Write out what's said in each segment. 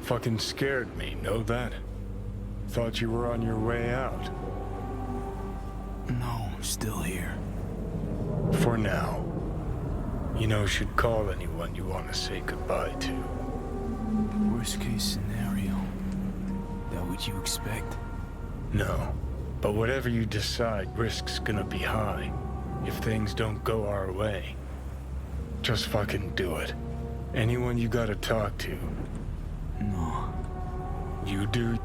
Fucking scared me, know that? Thought you were on your way out. No, still here. For now. You know, should call anyone you want to say goodbye to. Worst case scenario. That what you expect? No. But whatever you decide, risk's gonna be high. If things don't go our way. Just fucking do it. Anyone you gotta talk to. No. You do.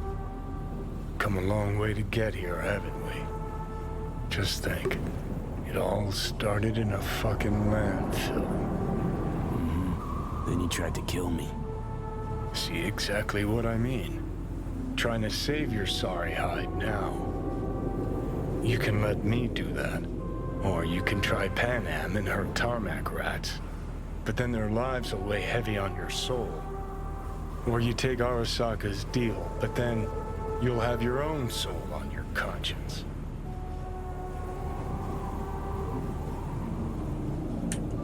Come a long way to get here, haven't we? Just think. It all started in a fucking landfill. Then you tried to kill me. See exactly what I mean. Trying to save your sorry hide now. You can let me do that. Or you can try Panam and her tarmac rats. But then their lives will weigh heavy on your soul. Or you take Arasaka's deal, but then you'll have your own soul on your conscience.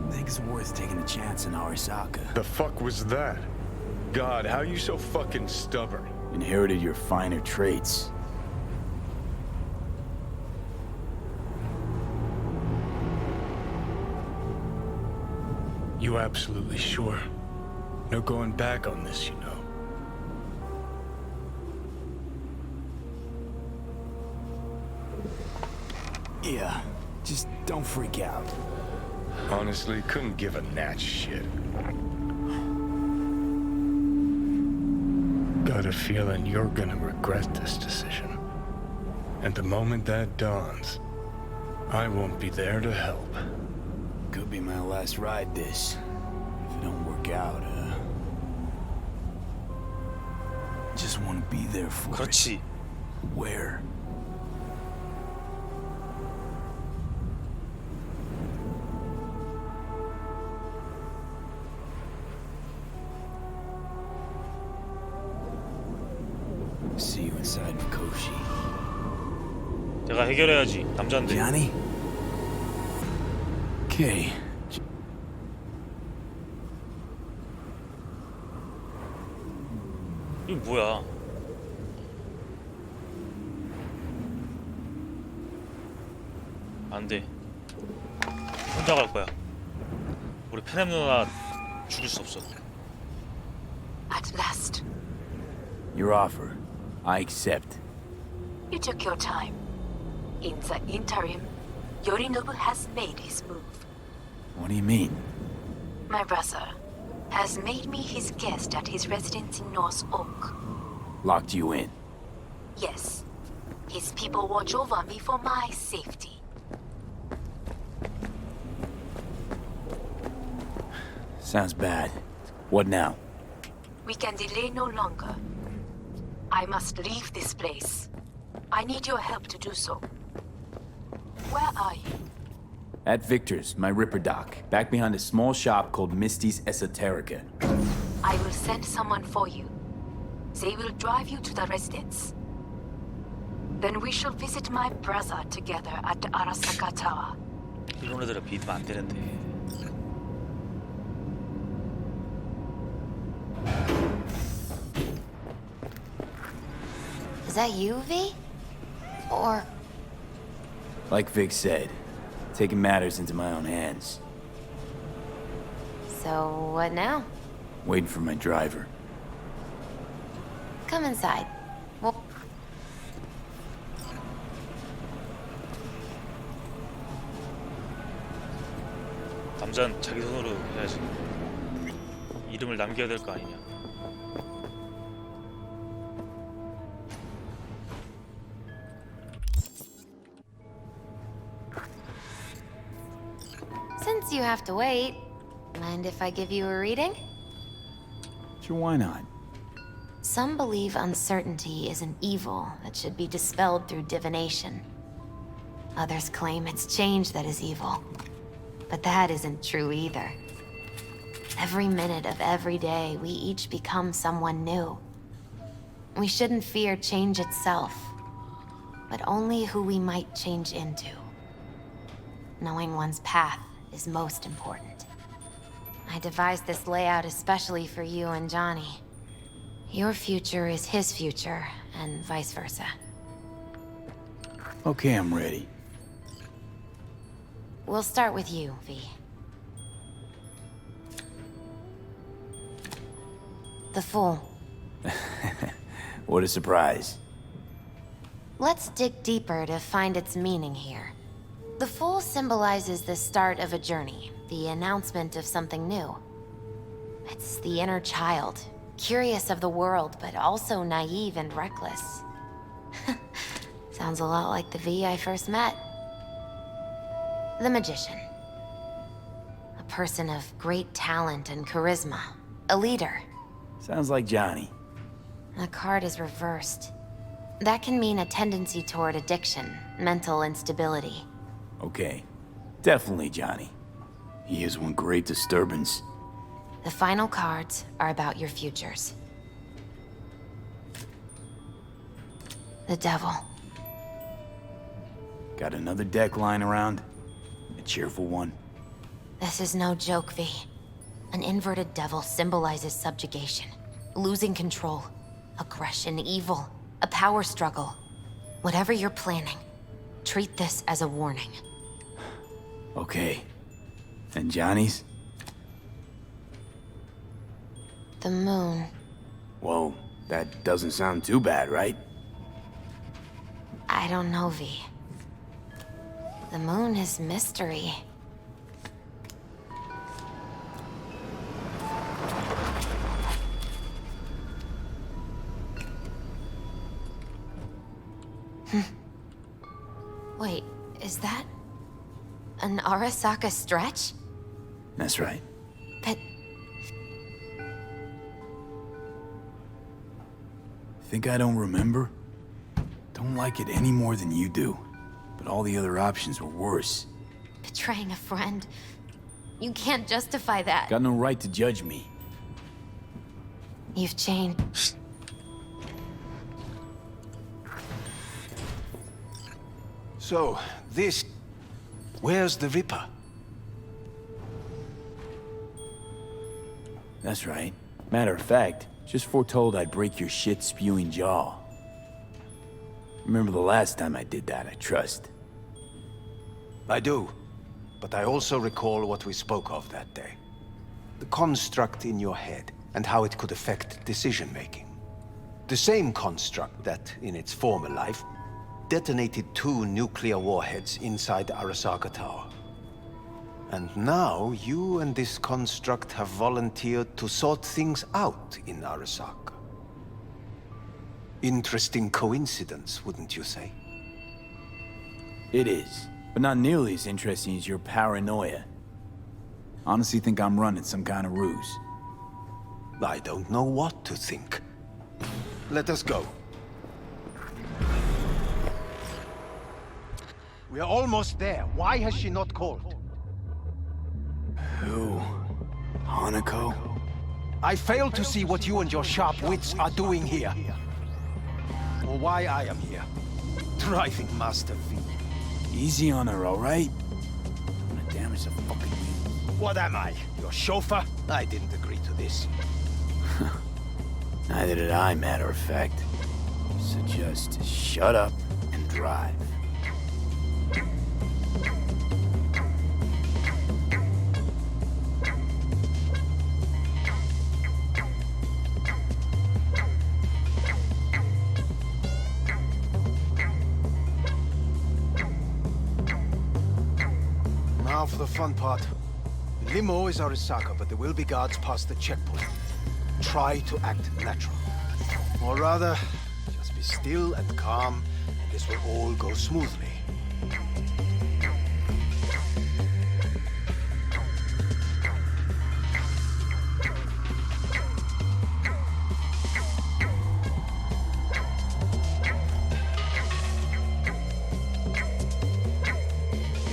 I think it's worth taking a chance in Arasaka. The fuck was that? God, how you so fucking stubborn? Inherited your finer traits. You absolutely sure? No going back on this, you know. Yeah, just don't freak out. Honestly, couldn't give a gnat's shit. Got a feeling you're gonna regret this decision. And the moment that dawns, I won't be there to help. Could be my last ride this. If it don't work out, just want to be there for 그렇지. it. Where? See you inside Mikoshi. 내가 해결해야지. 남잔데. Johnny? Okay. 이거 뭐야? 안 돼. 혼자 갈 거야. 우리 페넴 누나 죽일 수 없어. At last. Your offer. I accept. You took your time. In the interim, Yorinobu has made his move. What do you mean? My brother has made me his guest at his residence in North Oak. Locked you in. Yes. His people watch over me for my safety. Sounds bad. What now? We can delay no longer. I must leave this place. I need your help to do so. Where are you? At Victor's, my Ripper dock, back behind a small shop called Misty's Esoterica. I will send someone for you. They will drive you to the residence. Then we shall visit my brother together at the Arasaka Tower. 이런 애들은 믿으면 안 되는데. Is that you, V? Or... Like Vic said, taking matters into my own hands. So, what now? Waiting for my driver. Come inside. Well... 남자는 자기 손으로 해야지. 이름을 남겨야 될 거 아니냐. Since you have to wait, mind if I give you a reading? Sure, why not? Some believe uncertainty is an evil that should be dispelled through divination. Others claim it's change that is evil. But that isn't true either. Every minute of every day, we each become someone new. We shouldn't fear change itself, but only who we might change into. Knowing one's path is most important. I devised this layout especially for you and Johnny. Your future is his future, and vice versa. Okay, I'm ready. We'll start with you, V. The Fool. What a surprise. Let's dig deeper to find its meaning here. The Fool symbolizes the start of a journey, the announcement of something new. It's the inner child, curious of the world, but also naive and reckless. Sounds a lot like the V I first met. The Magician. A person of great talent and charisma. A leader. Sounds like Johnny. The card is reversed. That can mean a tendency toward addiction, mental instability. Okay. Definitely Johnny. He is one great disturbance. The final cards are about your futures. The Devil. Got another deck lying around? A cheerful one? This is no joke, V. An inverted devil symbolizes subjugation, losing control, aggression, evil, a power struggle. Whatever you're planning, treat this as a warning. Okay. And Johnny's? The Moon. Whoa, that doesn't sound too bad, right? I don't know, V. The Moon is mystery. Wait, is that an Arasaka stretch? That's right. But Think I don't remember? Don't like it any more than you do. But all the other options were worse. betraying a friend, you can't justify that. Got no right to judge me. You've changed. So, this... Where's the Ripper? That's right. Matter of fact, just foretold I'd break your shit-spewing jaw. Remember the last time I did that, I trust. I do. But I also recall what we spoke of that day. The construct in your head, and how it could affect decision-making. The same construct that, in its former life, detonated 2 nuclear warheads inside the Arasaka Tower. And now, you and this construct have volunteered to sort things out in Arasaka. Interesting coincidence, wouldn't you say? It is, but not nearly as interesting as your paranoia. Honestly think I'm running some kind of ruse. I don't know what to think. Let us go. We are almost there. Why has she not called? Who? Hanako? I fail to see what you and your sharp wits are doing here. Or why I am here. Driving Master V. Easy on her, alright? I'm gonna damage the fucking wheel. What am I? Your chauffeur? I didn't agree to this. Neither did I, matter of fact. So just shut up and drive. Now for the fun part. The limo is Arasaka, but there will be guards past the checkpoint. Try to act natural. Or rather, just be still and calm, and this will all go smoothly.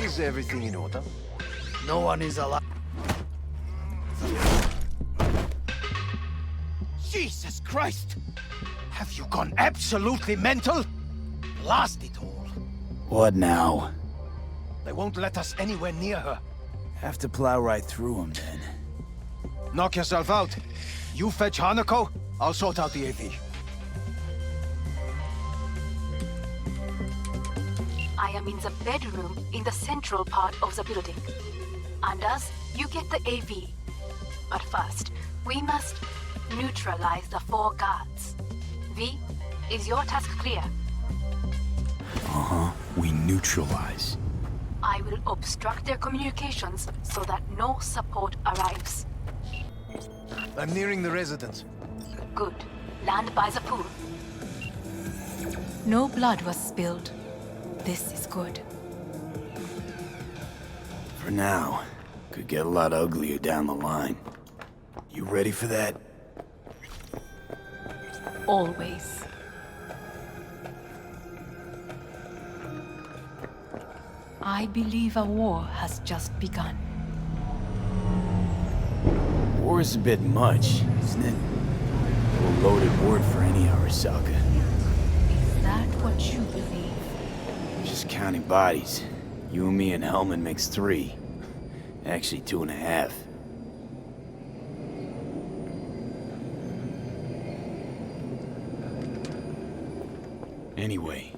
Is everything in order? No one is alive. Jesus Christ! Have you gone absolutely mental? Blast it all. What now? They won't let us anywhere near her. Have to plow right through them then. Knock yourself out. You fetch Hanako, I'll sort out the AV. I am in the bedroom in the central part of the building. Anders, you get the AV. But first, we must neutralize the 4 guards. V, is your task clear? Uh-huh. We neutralize. I will obstruct their communications so that no support arrives. I'm nearing the residence. Good. Land by the pool. No blood was spilled. This is good. For now. Could get a lot uglier down the line. You ready for that? Always. I believe a war has just begun. War is a bit much, isn't it? A loaded word for any Arasaka. Is that what you believe? Just counting bodies. You and me and Hellman makes 3. Actually, 2.5. Anyway,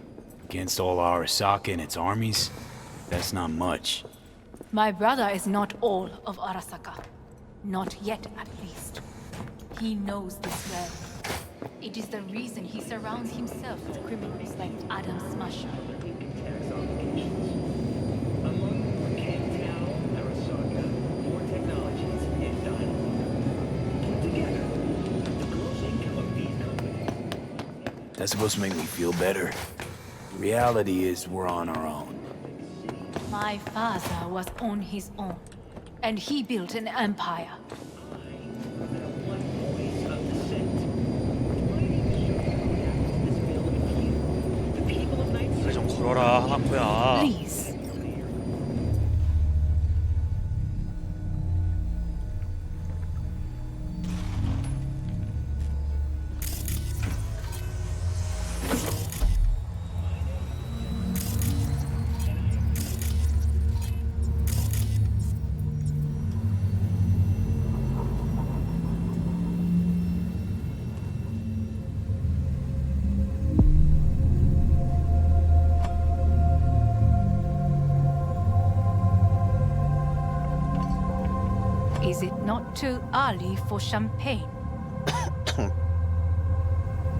against all Arasaka and its armies, that's not much. My brother is not all of Arasaka. Not yet, at least. He knows this well. It is the reason he surrounds himself with criminals like Adam Smasher. That's supposed to make me feel better. The reality is we're on our own. My father was on his own, and he built an empire. 그래 좀 걸어라 하나코야. Please. Is it not too early for champagne?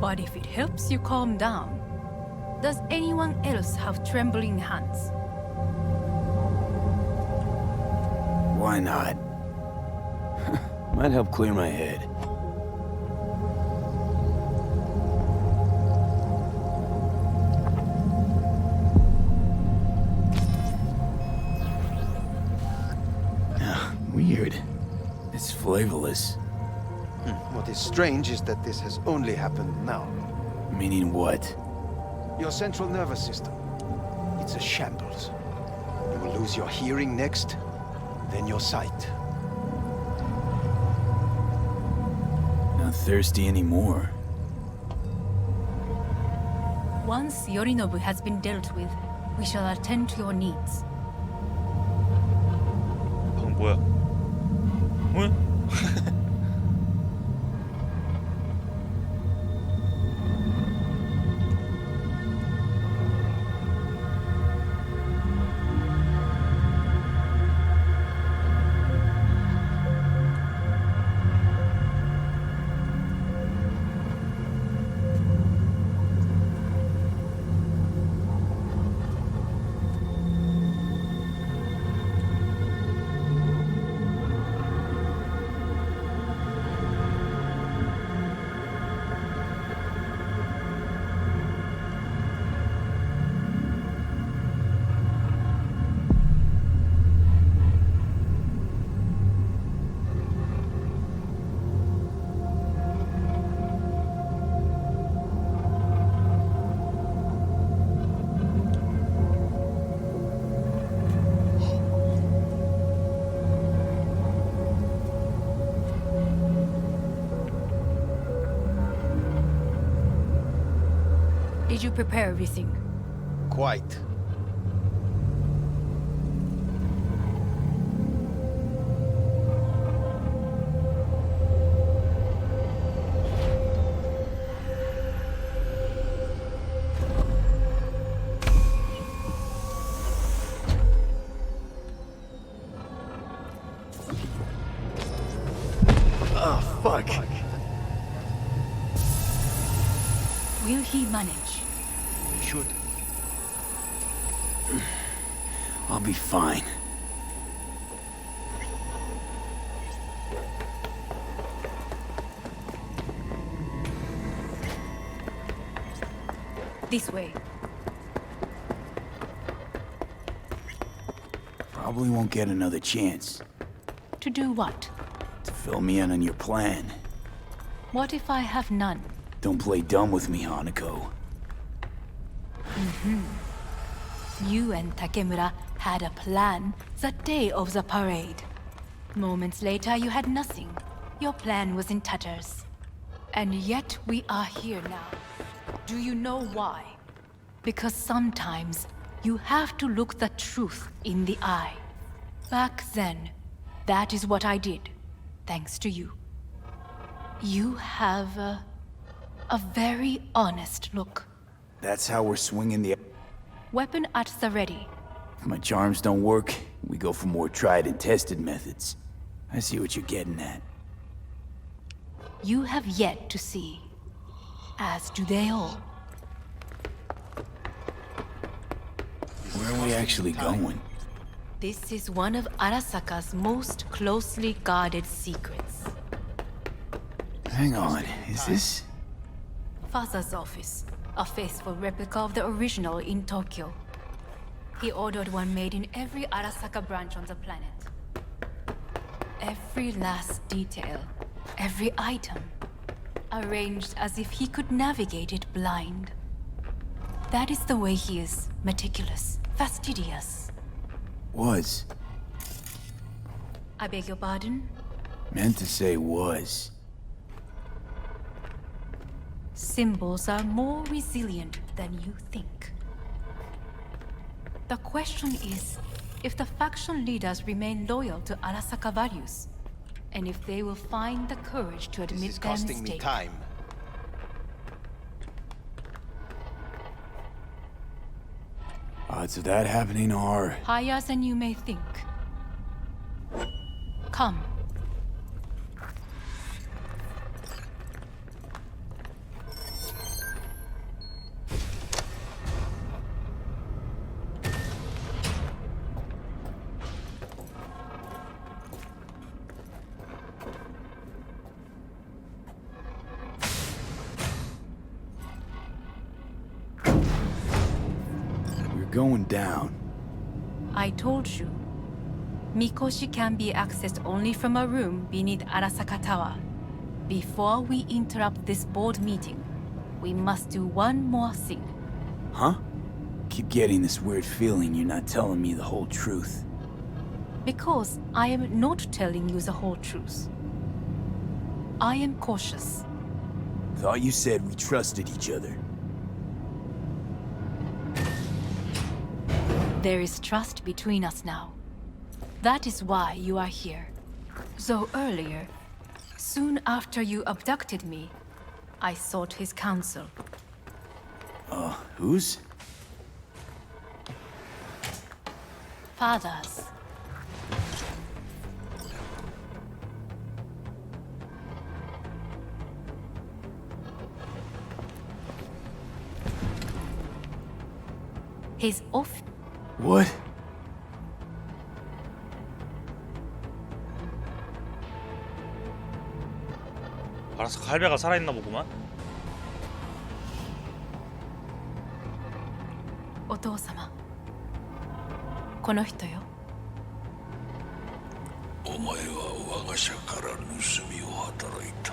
But if it helps you calm down, does anyone else have trembling hands? Why not? Might help clear my head. Weird. It's flavorless. What is strange is that this has only happened now. Meaning what? Your central nervous system. It's a shambles. You will lose your hearing next, then your sight. Not thirsty anymore. Once Yorinobu has been dealt with, we shall attend to your needs. 방금 뭐야? 응? Did you prepare everything? Quite. Oh, fuck. Will he manage? He should. I'll be fine. This way. Probably won't get another chance To do what? to fill me in on your plan. What if I have none? Don't play dumb with me, Hanako. You and Takemura had a plan the day of the parade. Moments later, you had nothing. Your plan was in tatters. And yet we are here now. Do you know why? Because sometimes you have to look the truth in the eye. Back then, that is what I did, thanks to you. You have a very honest look. That's how we're swinging the... Weapon at the ready. If my charms don't work, we go for more tried and tested methods. I see what you're getting at. You have yet to see, as do they all. Where are we actually going? This is one of Arasaka's most closely guarded secrets. Hang on, is this... Father's office, a faithful replica of the original in Tokyo. He ordered one made in every Arasaka branch on the planet. Every last detail, every item, arranged as if he could navigate it blind. That is the way he is, meticulous, fastidious. Was. I beg your pardon? Meant to say was. Symbols are more resilient than you think. The question is, if the faction leaders remain loyal to Arasaka values, and if they will find the courage to admit This is their costing me mistake. time. Odds of that happening are... Higher than you may think. Come. Going down. I told you. Mikoshi can be accessed only from a room beneath Arasaka Tower. Before we interrupt this board meeting, we must do one more thing. Huh? Keep getting this weird feeling you're not telling me the whole truth. Because I am not telling you the whole truth. I am cautious. Thought you said we trusted each other. There is trust between us now. That is why you are here. Though earlier, soon after you abducted me, I sought his counsel. Whose? Father's. His off. What? 아라사카 할배가 살아있나 보구만. お父様。この人よ。お前は我が社から盗みを働いた。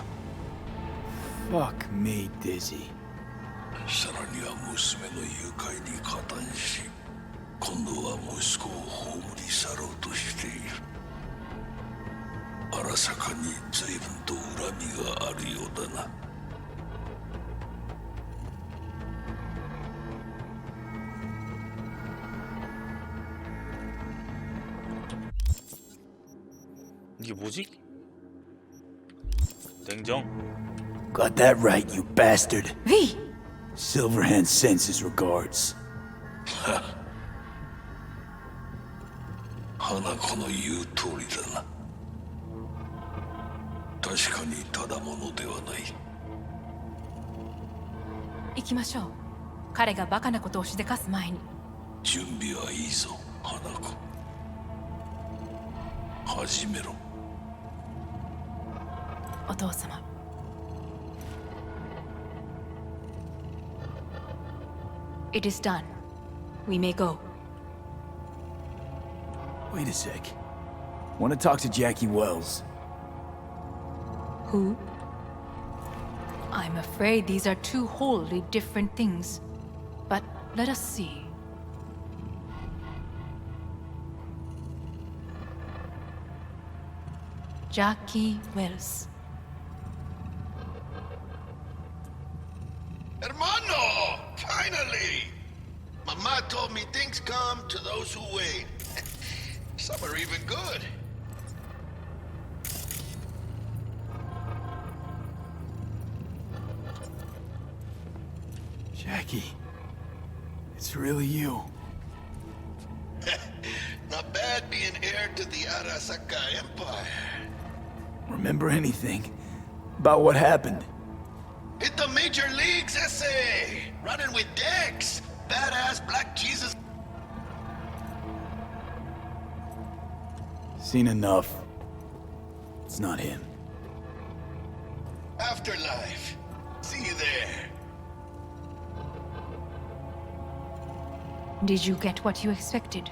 Fuck me, Dizzy. さらには娘の誘拐に加担し、今度は息子を葬り去ろうとしている。荒坂に随分と恨みがあるようだな。이게 뭐지? 냉정. Got that right, you bastard. V! Silverhand sends his regards. 花子の言う通りだな。確確かにただものではない。行きましょう。彼がバカなことをしでかす前に。準備はいいぞ、花子。始めろ。お父様。It is done. We may go. Wait a sec. Want to talk to Jackie Wells? Who? I'm afraid these are two wholly different things. But let us see. Jackie Wells. Hermano! Finally! Mama told me things come to those who wait. Some are even good. Jackie, it's really you. Not bad being heir to the Arasaka Empire. Remember anything about what happened? Hit the major leagues, essay! Running with Dex! Badass Black Jesus! Seen enough. It's not him. Afterlife. See you there. Did you get what you expected?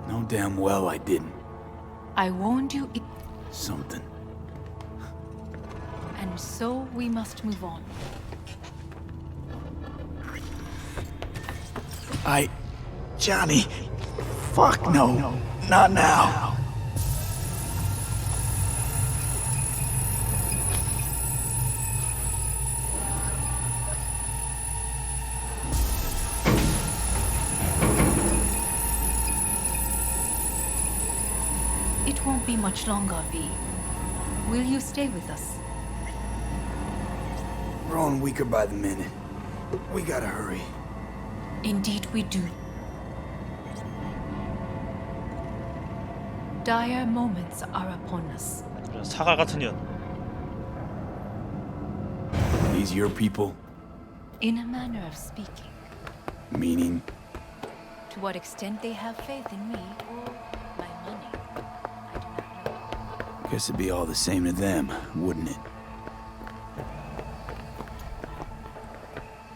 No damn well I didn't. I warned you it... Something. And so we must move on. Johnny. Fuck no. Not now. It won't be much longer, V. Will you stay with us? Growing weaker by the minute. We gotta hurry. Indeed we do. Dire moments are upon us. 이런 사과 같은 년. These your people? In a manner of speaking. Meaning? To what extent they have faith in me or my money, I do not know. Guess it'd be all the same to them, wouldn't it?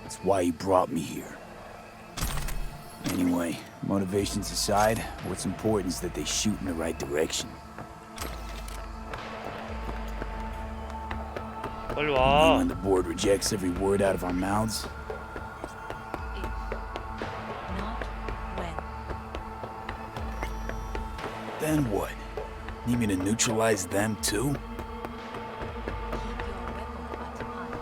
That's why you brought me here. Anyway, motivations aside, what's important is that they shoot in the right direction. 빨리 And 와. when the board rejects every word out of our mouths, If, not when. then what? Need me to neutralize them too? Keep your weapon at hand.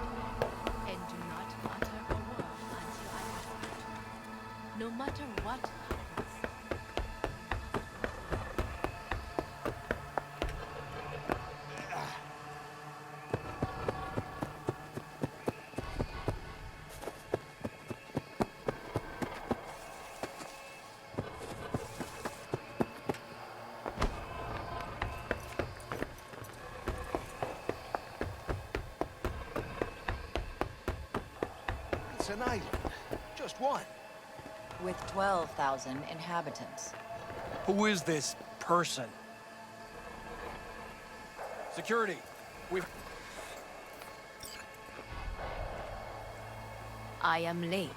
And do not utter a word until I ask you to. No matter what happens. It's an island. Just one. With 12,000 inhabitants. Who is this person? Security. I am late.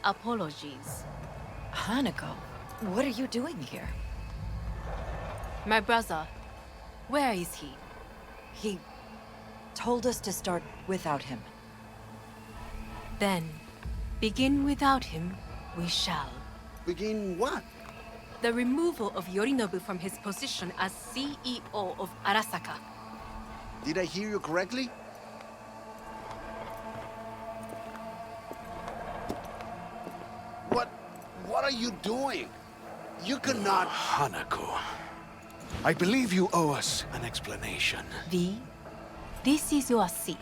Apologies. Hanako, what are you doing here? My brother, where is he? He told us to start without him. Then, begin without him, we shall. Begin what? The removal of Yorinobu from his position as CEO of Arasaka. Did I hear you correctly? What are you doing? You cannot... Hanako. I believe you owe us an explanation. V, this is your seat.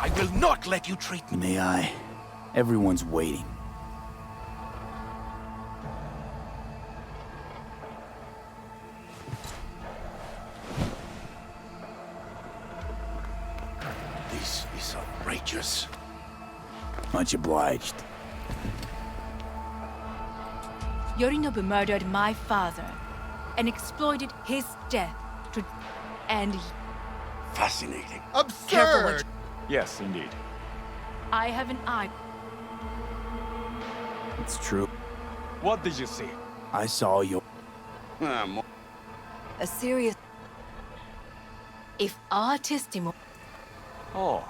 I will not let you treat me. May I? Everyone's waiting. This is outrageous. Much obliged. Yorinobu murdered my father and exploited his death to... and Fascinating. Careful. Yes, indeed. I have an eye. It's true. What did you see? I saw your... A serious... If our testimony... Oh.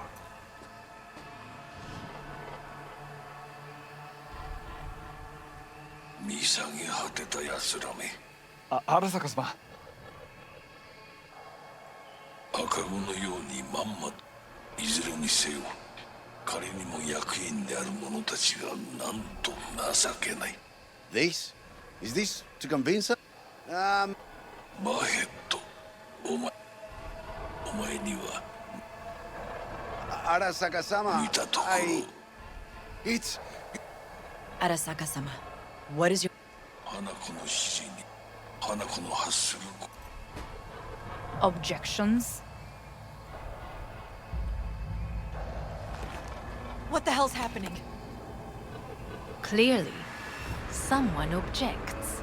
미상이 헛되다 야스라미. 아라사카様. 赤子のようにまんまいずれにせよ彼にも役員である者たちがなんと情けない。 This? Is this to convince her? バヘット、お前には Arasaka-sama. 見たところ It's... Arasaka-sama, what is your... 花子の指示に花子の発する objections? What the hell's happening? Clearly, someone objects.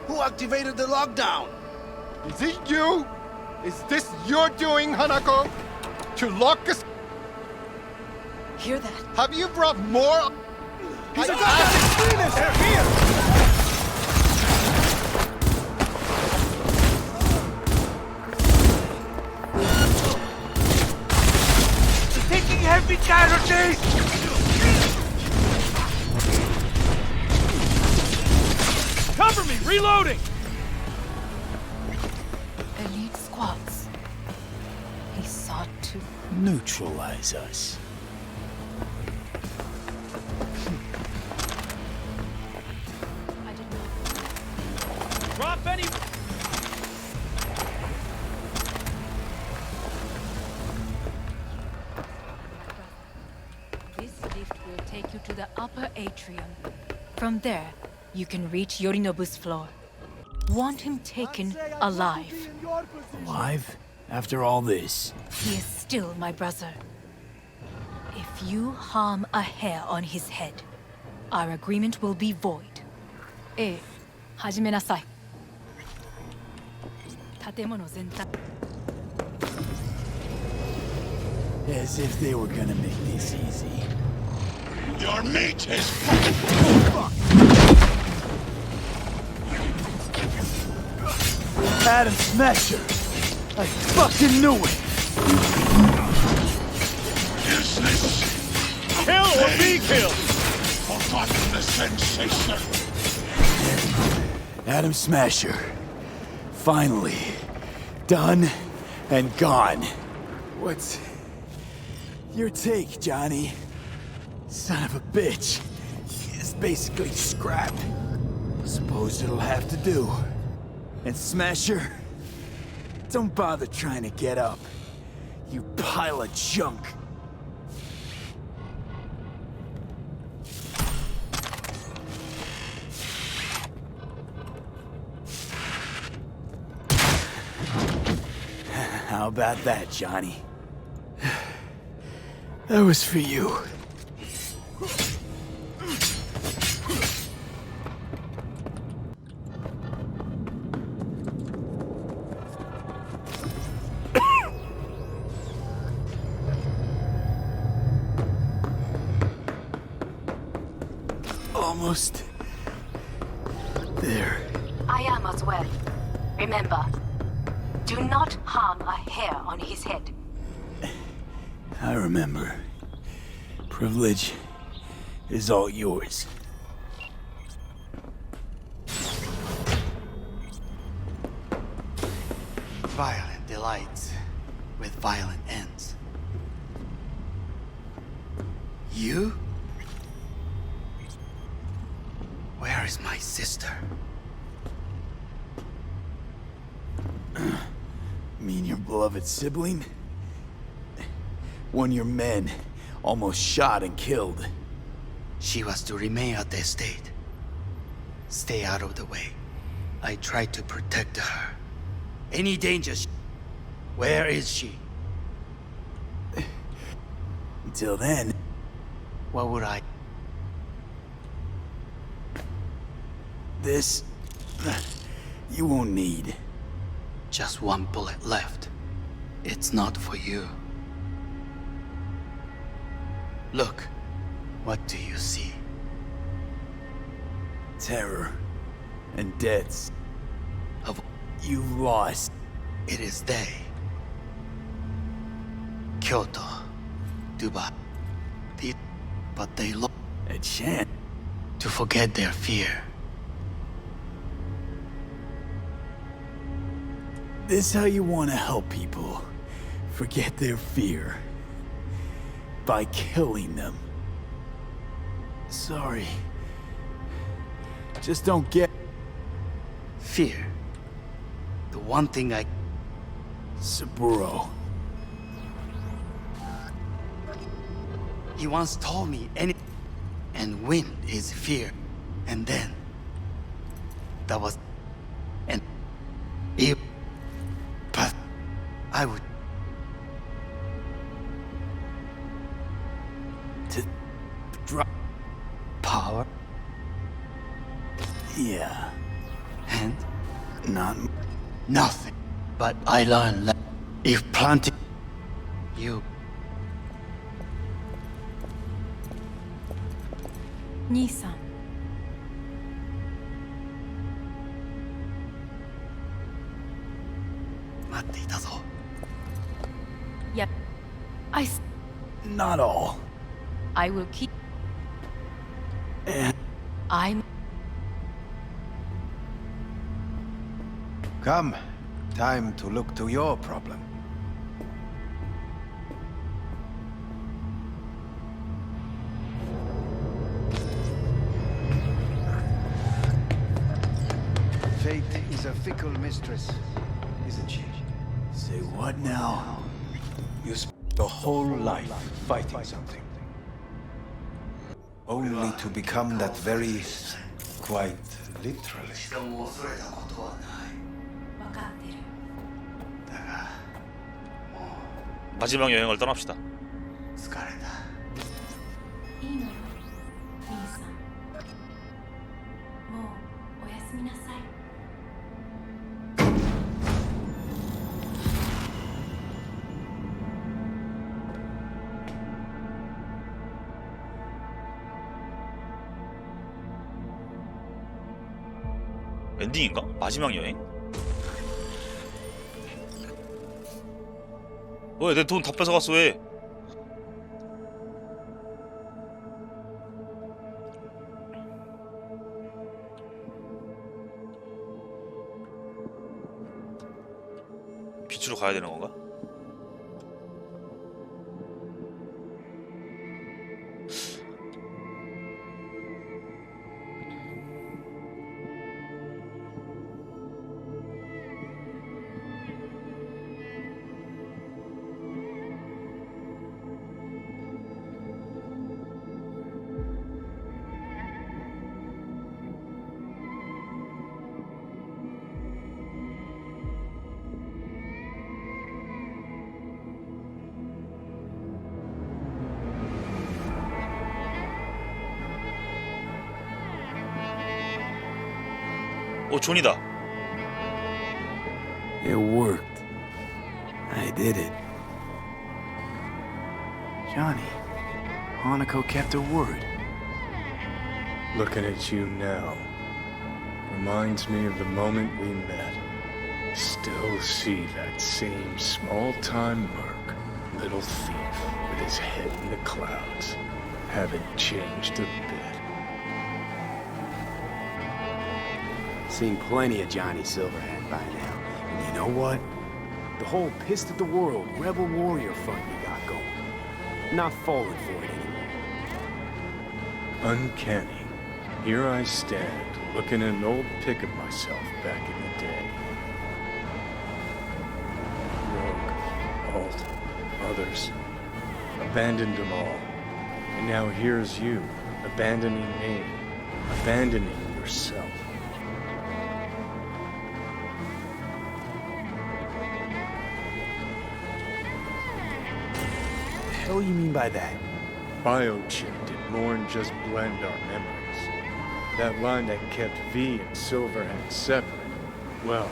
Who activated the lockdown? Is it you? Is this your doing, Hanako? To lock us? Hear that? Have you brought more? He's They're here! Taking heavy casualties! Cover me! Reloading! Elite squads. He sought to... Neutralize us. I did not... Drop any... This lift will take you to the upper atrium. From there, you can reach Yorinobu's floor. Want him taken alive. Alive? After all this? He is still my brother. If you harm a hair on his head, our agreement will be void. 始めなさい。建物全体。 As if they were gonna make this easy. Your meat is Adam Smasher! I fucking knew it! business. Kill or be killed! Forgotten the sensation. Adam Smasher. Finally. Done and gone. What's your take, Johnny? Son of a bitch. It's basically scrap. Suppose it'll have to do. And Smasher, don't bother trying to get up. You pile of junk. How about that, Johnny? That was for you. Almost there. I am as well. Remember, do not harm a hair on his head. I remember. Privilege is all yours. Violent delights with violent ends. You? Where is my sister? Mean your beloved sibling? One your men almost shot and killed. She was to remain at the estate. Stay out of the way. I tried to protect her. Any danger? Where is she? Until then, What would I? this... you won't need. Just one bullet left. It's not for you. Look, what do you see? Terror and deaths. Of You've lost. it is they. Kyoto, Dubai, but they look A chance. to forget their fear. This how you want to help people forget their fear. By killing them. Sorry. Just don't get... Fear. The one thing I... Saburo. He once told me any... And wind is fear. And then... That was... And... It... But... I would... To... drop... Power? Yeah. And... Not... Nothing. But I learned that... If planting... You... Nissan. Yep. Not all. I will keep... And... I'm... Come. Time to look to your problem. Fate is a fickle mistress, isn't she? Say what now? You spent your whole life fighting something. Only to become that very... quite literally. 마지막 여행을 떠납시다. 엔딩인가? 마지막 여행? 왜 내 돈 다 뺏어갔어 왜? 빛으로 가야 되는 건가? 오, 존이다. It worked. I did it. Johnny, Hanako kept her word. Looking at you now reminds me of the moment we met. Still see that same small-time merc, little thief with his head in the clouds. Haven't changed a bit. Seen plenty of Johnny Silverhand by now. And you know what? The whole pissed at the world rebel warrior front you got going. Not falling for it anymore. Uncanny. Here I stand, looking at an old pic of myself back in the day. Rogue, Alt, others. Abandoned them all. And now here's you, abandoning me. Abandoning yourself. What the hell you mean by that? Biochip did more than just blend our memories. That line that kept V and Silverhand separate, well,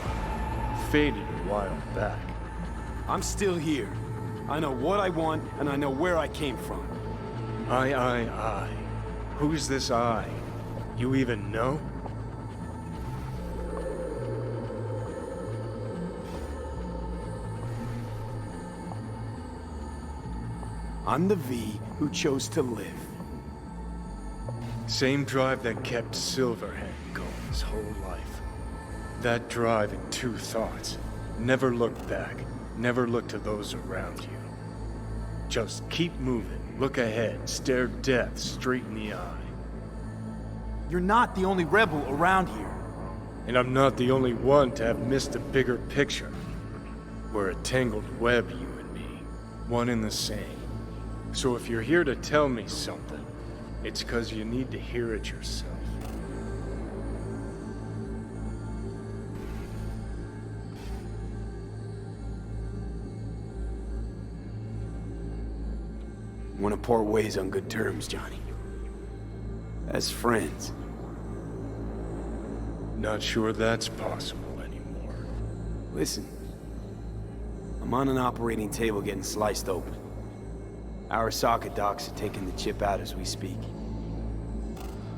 faded a while back. I'm still here. I know what I want, and I know where I came from. I. Who's this I? You even know? I'm the V who chose to live. Same drive that kept Silverhand going his whole life. That drive and two thoughts. Never look back. Never look to those around you. Just keep moving. Look ahead. Stare death straight in the eye. You're not the only rebel around here. And I'm not the only one to have missed a bigger picture. We're a tangled web, you and me. One and the same. So if you're here to tell me something, it's 'cause you need to hear it yourself. Want to part ways on good terms, Johnny. As friends. Not sure that's possible anymore. Listen. I'm on an operating table getting sliced open. Arasaka docs are taking the chip out as we speak.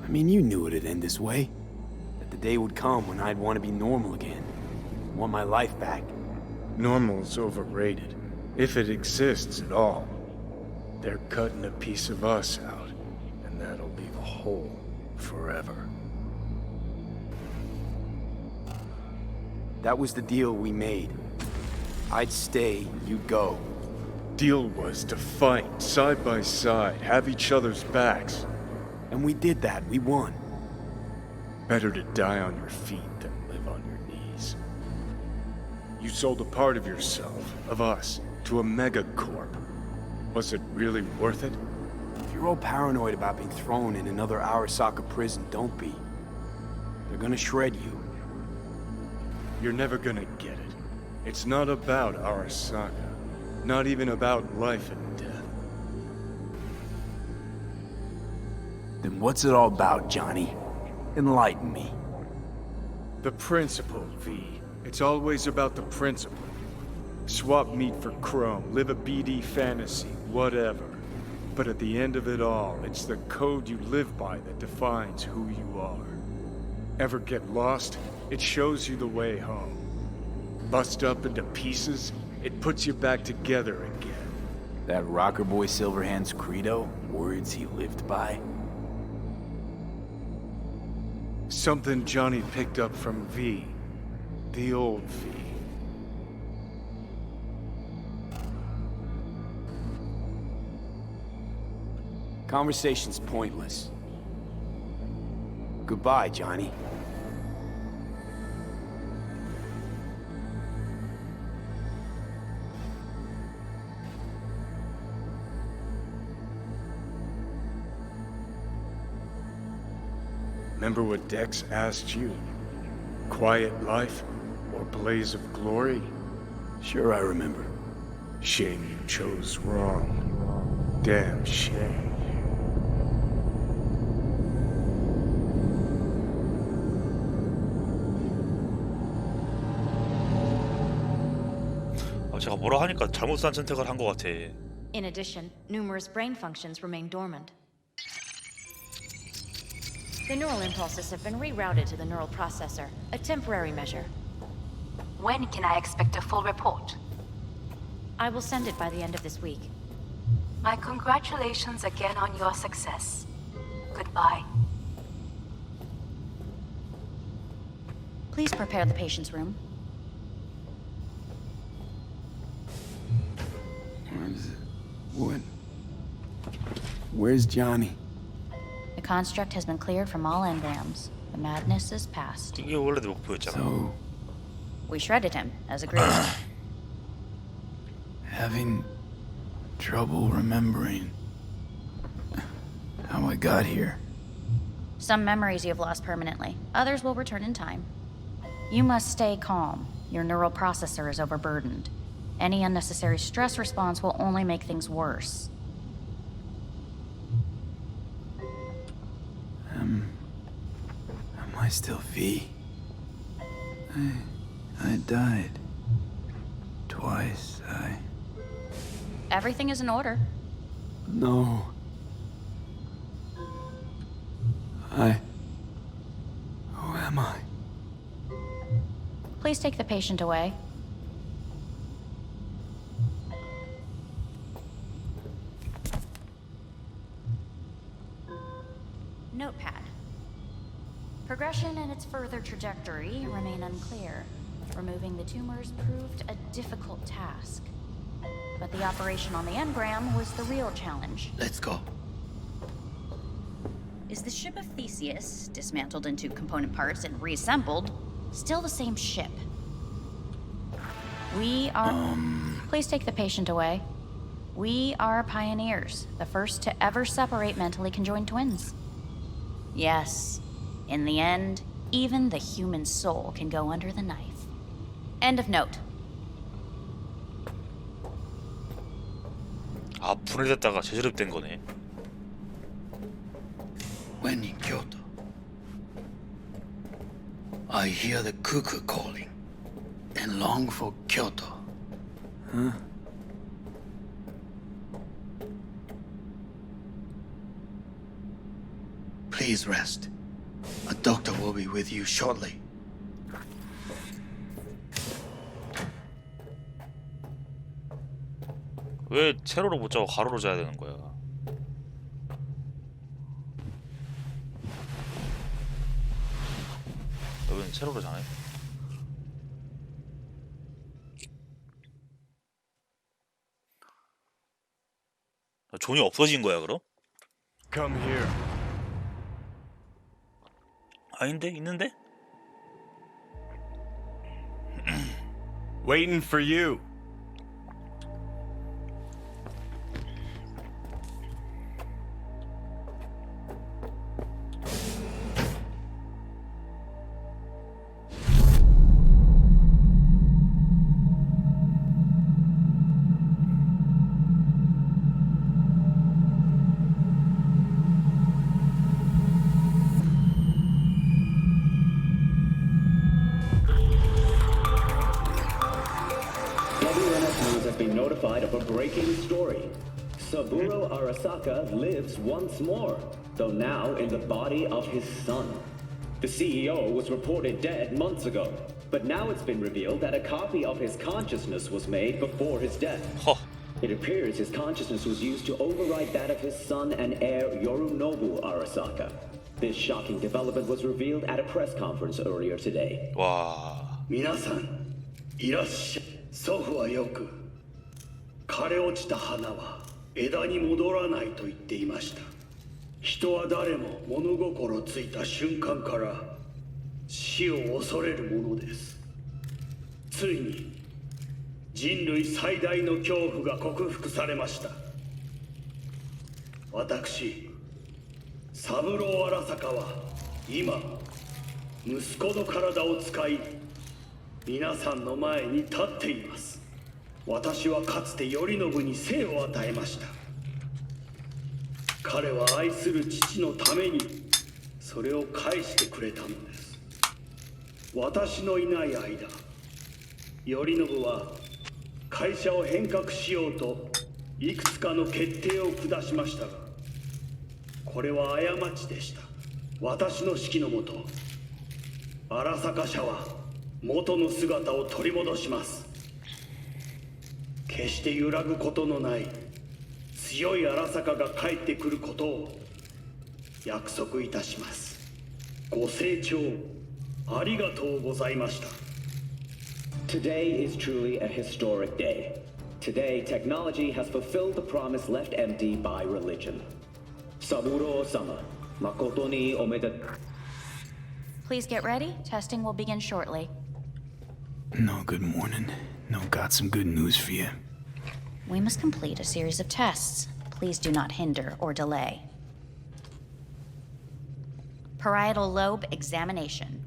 I mean, you knew it'd end this way. That the day would come when I'd want to be normal again. Want my life back. Normal's overrated. If it exists at all. They're cutting a piece of us out, and that'll leave a hole forever. That was the deal we made. I'd stay, you'd go. Deal was to fight, side by side, have each other's backs. And we did that, we won. Better to die on your feet than live on your knees. You sold a part of yourself, of us, to a megacorp. Was it really worth it? If you're all paranoid about being thrown in another Arasaka prison, don't be. They're gonna shred you. You're never gonna get it. It's not about Arasaka. Not even about life and death. Then what's it all about, Johnny? Enlighten me. The principle, V. It's always about the principle. Swap meat for chrome, live a BD fantasy, whatever. But at the end of it all, it's the code you live by that defines who you are. Ever get lost? It shows you the way home. Bust up into pieces? It puts you back together again. That rocker boy Silverhand's credo? Words he lived by? Something Johnny picked up from V. The old V. Conversation's pointless. Goodbye, Johnny. Remember what Dex asked you? Quiet life or blaze of glory? Sure, I remember. Shame you chose wrong. Damn shame. 제가 뭐라 하니까 잘못한 선택을 한 것 같아. In addition, numerous brain functions remain dormant. The neural impulses have been rerouted to the neural processor, a temporary measure. When can I expect a full report? I will send it by the end of this week. My congratulations again on your success. Goodbye. Please prepare the patient's room. Where's Johnny? The construct has been cleared from all engrams. The madness is past. 이게 원래 내 목표였잖아. So, We shredded him, as agreed. having trouble remembering how I got here. Some memories you have lost permanently. Others will return in time. You must stay calm. Your neural processor is overburdened. Any unnecessary stress response will only make things worse. I still V? I died. Twice, Everything is in order. No. Who am I? Please take the patient away. Notepad. Progression and its further trajectory remain unclear. Removing the tumors proved a difficult task. But the operation on the engram was the real challenge. Let's go. Is the ship of Theseus, dismantled into component parts and reassembled, still the same ship? We are... Please take the patient away. We are pioneers, the first to ever separate mentally conjoined twins. Yes, in the end, even the human soul can go under the knife. End of note. 아, 분해됐다가 재조립된 거네. When in Kyoto, I hear the cuckoo calling and long for Kyoto. Huh? Please rest. A doctor will be with you shortly. 왜 세로로 못 자고 가로로 자야 되는 거야? 여기는 세로로 자네. 존이 없어진 거야 그럼? Come here. 아닌데? 있는데? Waiting for you. Of a breaking story. Saburo Arasaka lives once more, though now in the body of his son. The CEO was reported dead months ago, but now it's been revealed that a copy of his consciousness was made before his death. It appears his consciousness was used to override that of his son and heir Yorinobu Arasaka. This shocking development was revealed at a press conference earlier today. 와. 皆さん、いらっしゃい。祖父はよく枯れ落ちた花は枝に戻らないと言っていました。人は誰も物心ついた瞬間から死を恐れるものです。ついに人類最大の恐怖が克服されました。私、三郎荒坂は今息子の体を使い皆さんの前に立っています。私はかつて頼信に生を与えました。彼は愛する父のためにそれを返してくれたのです。私のいない間、頼信は会社を変革しようといくつかの決定を下しましたが、これは過ちでした。私の指揮のもと、荒坂社は元の姿を取り戻します。決して揺らぐことのない強い荒坂が帰ってくることを約束いたします。ご清聴ありがとうございました。 Today is truly a historic day. Today, technology has fulfilled the promise left empty by religion. Saburo-sama, makoto ni omedetou. Please get ready. Testing will begin shortly. No, good morning. No, got some good news for you. We must complete a series of tests. Please do not hinder or delay. Parietal lobe examination.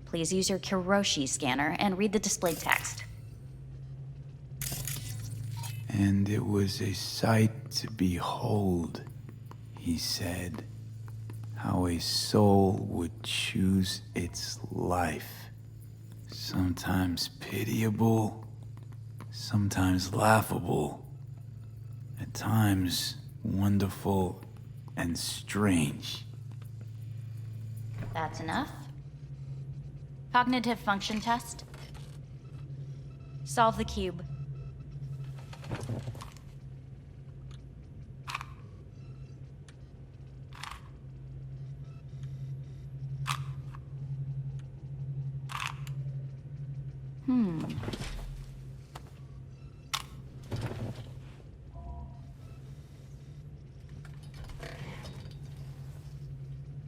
Please use your Kiroshi scanner and read the displayed text. And it was a sight to behold, he said. how a soul would choose its life. Sometimes pitiable, sometimes laughable, at times wonderful and strange. That's enough. Cognitive function test. Solve the cube.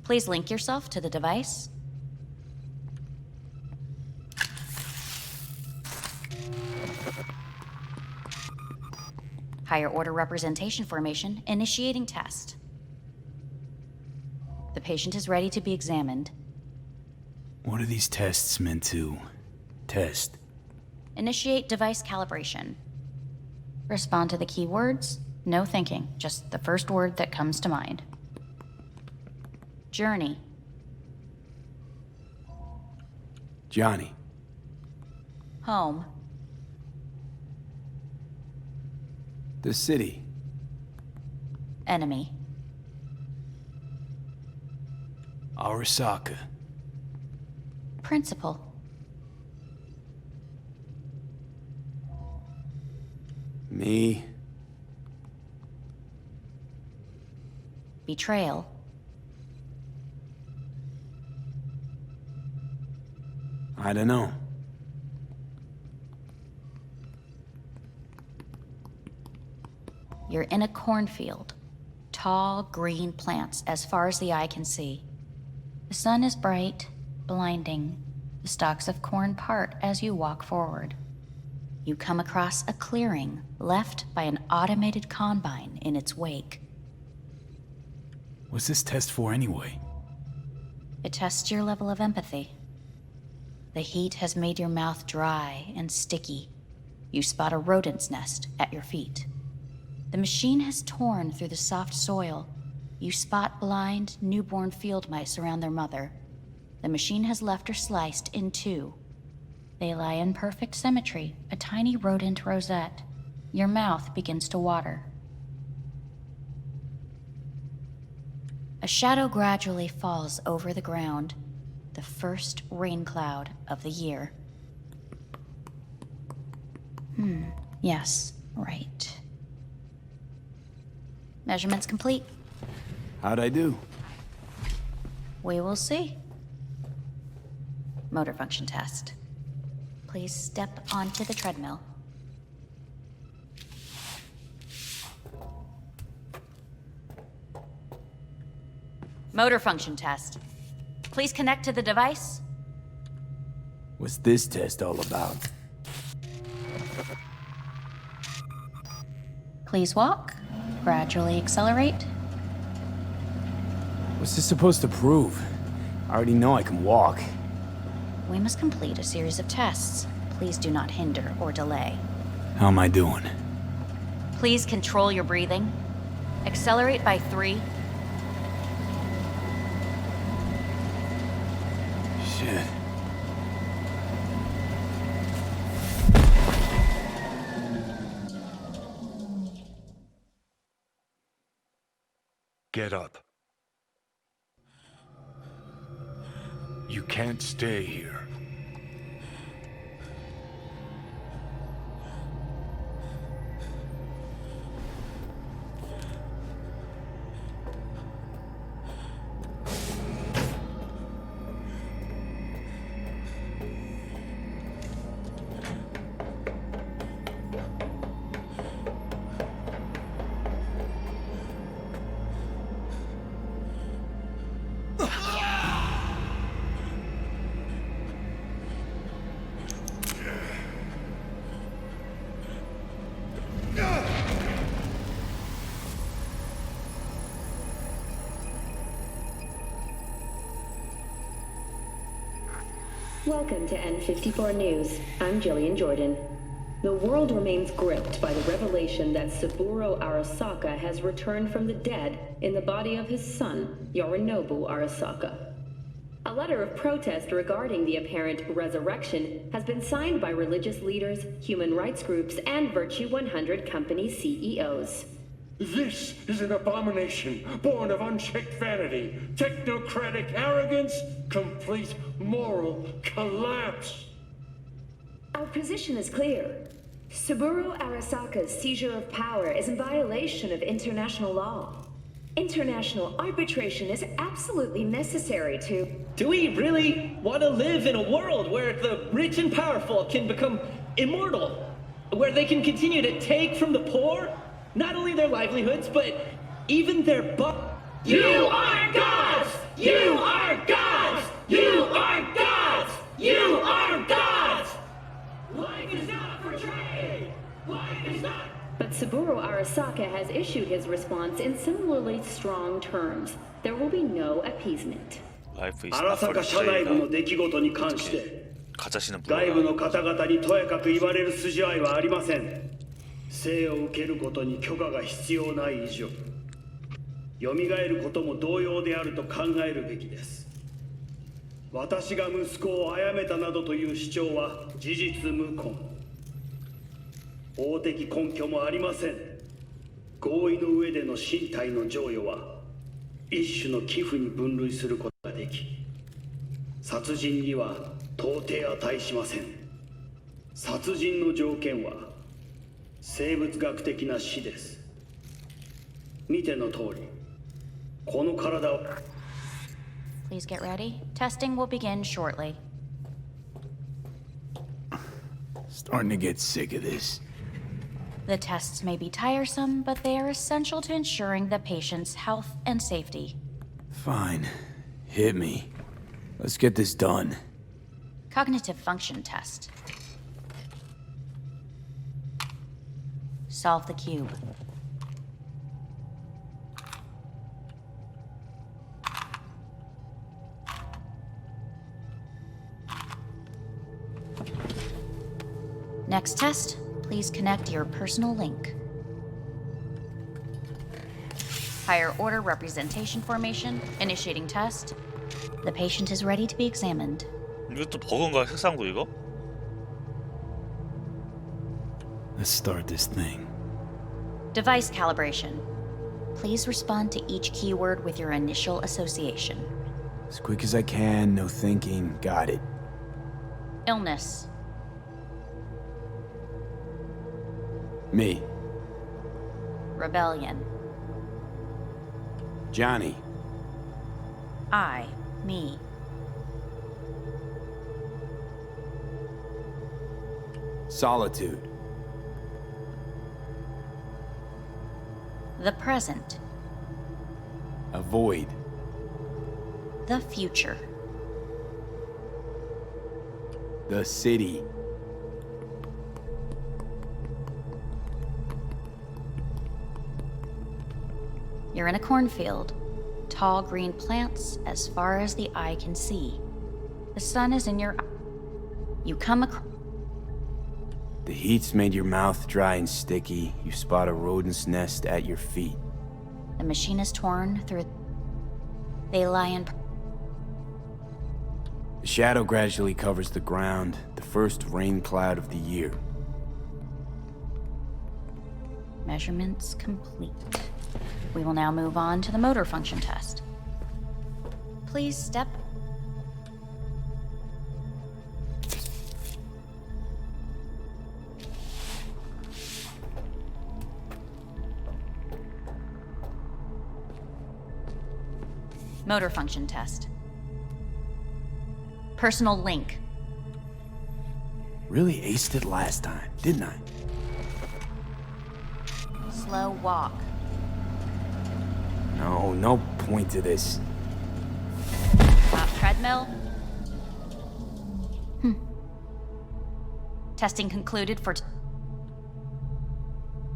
Please link yourself to the device. Higher order representation formation, initiating test. The patient is ready to be examined. What are these tests meant to test? Initiate device calibration. Respond to the keywords. No thinking, just the first word that comes to mind. Journey. Johnny. Home. The city. Enemy. Arasaka. Principal. Me. Betrayal. I don't know. You're in a cornfield. Tall, green plants as far as the eye can see. The sun is bright, blinding. The stalks of corn part as you walk forward. You come across a clearing left by an automated combine in its wake. What's this test for anyway? It tests your level of empathy. The heat has made your mouth dry and sticky. You spot a rodent's nest at your feet. The machine has torn through the soft soil. You spot blind, newborn field mice around their mother. The machine has left her sliced in two. They lie in perfect symmetry, a tiny rodent rosette. Your mouth begins to water. A shadow gradually falls over the ground, the first rain cloud of the year. Yes, right. Measurements complete. How'd I do? We will see. Motor function test. Please step onto the treadmill. Motor function test. Please connect to the device. What's this test all about? Please walk. Gradually accelerate. What's this supposed to prove? I already know I can walk. We must complete a series of tests. Please do not hinder or delay. How am I doing? Please control your breathing. Accelerate by 3. Shit. Get up. You can't stay here. Welcome to N54 News. I'm Jillian Jordan. the world remains gripped by the revelation that Saburo Arasaka has returned from the dead in the body of his son, Yorinobu Arasaka. A letter of protest regarding the apparent resurrection has been signed by religious leaders, human rights groups, and Virtue 100 company CEOs. This is an abomination born of unchecked vanity, technocratic arrogance, complete moral collapse. Our position is clear. Saburo Arasaka's seizure of power is in violation of international law. International arbitration is absolutely necessary to... Do we really want to live in a world where the rich and powerful can become immortal? Where they can continue to take from the poor? Not only their livelihoods, but even their You are gods! You are gods! You are gods! You are gods! Life is not for trade! Life is not... But Saburo Arasaka has issued his response in similarly strong terms. There will be no appeasement. アラサカ社内部の出来事に関して外部の方々にとやかく言われる筋合いはありません。生を受けることに許可が必要ない以上、蘇ることも同様であると考えるべきです。私が息子を殺めたなどという主張は事実無根。法的根拠もありません。合意の上での身体の贈与は一種の寄付に分類することができ、殺人には到底値しません。殺人の条件は生物学的な死です。見ての通り、この体を Please get ready. Testing will begin shortly. Starting to get sick of this. The tests may be tiresome, but they are essential to ensuring the patient's health and safety. Fine. Hit me. Let's get this done. Cognitive function test. Solve the cube. Next test, please connect your personal link. Higher order representation formation, initiating test. The patient is ready to be examined. 이것도 버그인가 색상도 이거? Let's start this thing. Device calibration. Please respond to each keyword with your initial association. As quick as I can, no thinking. Got it. Illness. Me. Rebellion. Johnny. I. Me. Solitude. The present. Avoid. The future. The city. You're in a cornfield. Tall green plants as far as the eye can see. The sun is in your eye. You come across... The heat's made your mouth dry and sticky. You spot a rodent's nest at your feet. The machine is torn through... They lie in... The shadow gradually covers the ground, the first rain cloud of the year. Measurements complete. We will now move on to the motor function test. Please step... Motor function test. Personal link. Really aced it last time, didn't I? Slow walk. No point to this. Top treadmill. Testing concluded for...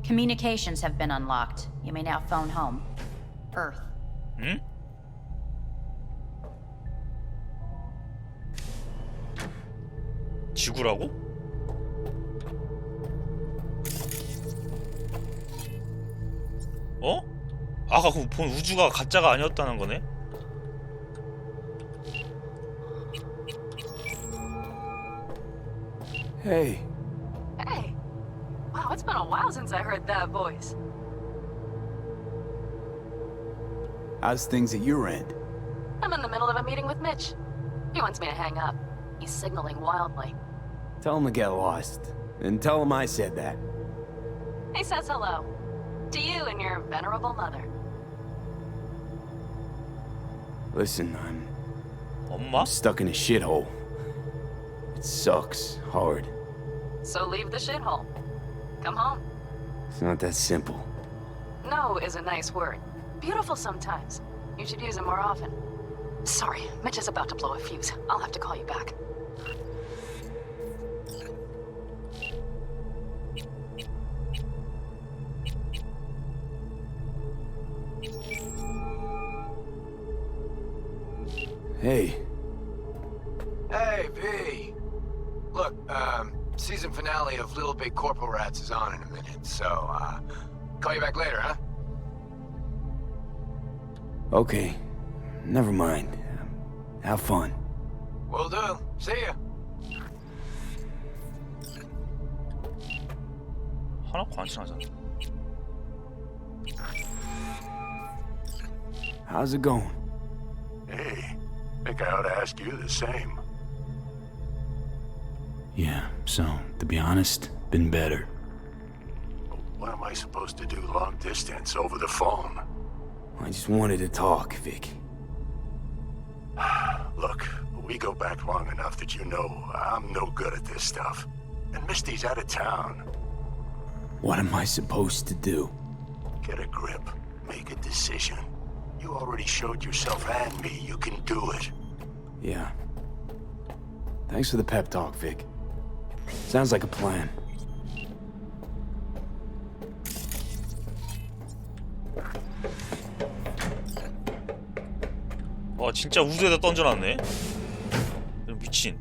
Communications have been unlocked. You may now phone home. Earth. 지구라고? 어? 아까 그 본 우주가 가짜가 아니었다는 거네? Hey. Hey. Wow, it's been a while since I heard that voice. How's things at your end? I'm in the middle of a meeting with Mitch. He wants me to hang up. He's signaling wildly. Tell him to get lost. And tell him I said that. He says hello. To you and your venerable mother. Listen, 엄마? I'm stuck in a shithole. It sucks hard. So leave the shithole. Come home. It's not that simple. No is a nice word. Beautiful sometimes. You should use it more often. Sorry, Mitch is about to blow a fuse. I'll have to call you back. Hey. Hey, V. Look, season finale of Little Big Corporal Rats is on in a minute, so, call you back later, huh? Okay. Never mind. Have fun. Will do. See ya. 하나 관심하자. How's it going? Hey, think I ought to ask you the same. Yeah, so, to be honest, been better. What am I supposed to do long distance over the phone? I just wanted to talk, Vic. Look, we go back long enough that you know I'm no good at this stuff. And Misty's out of town. What am I supposed to do? Get a grip. Make a decision. You already showed yourself and me you can do it. Yeah. Thanks for the pep talk, Vic. Sounds like a plan. 진짜 우주에다 던져놨네. 미친.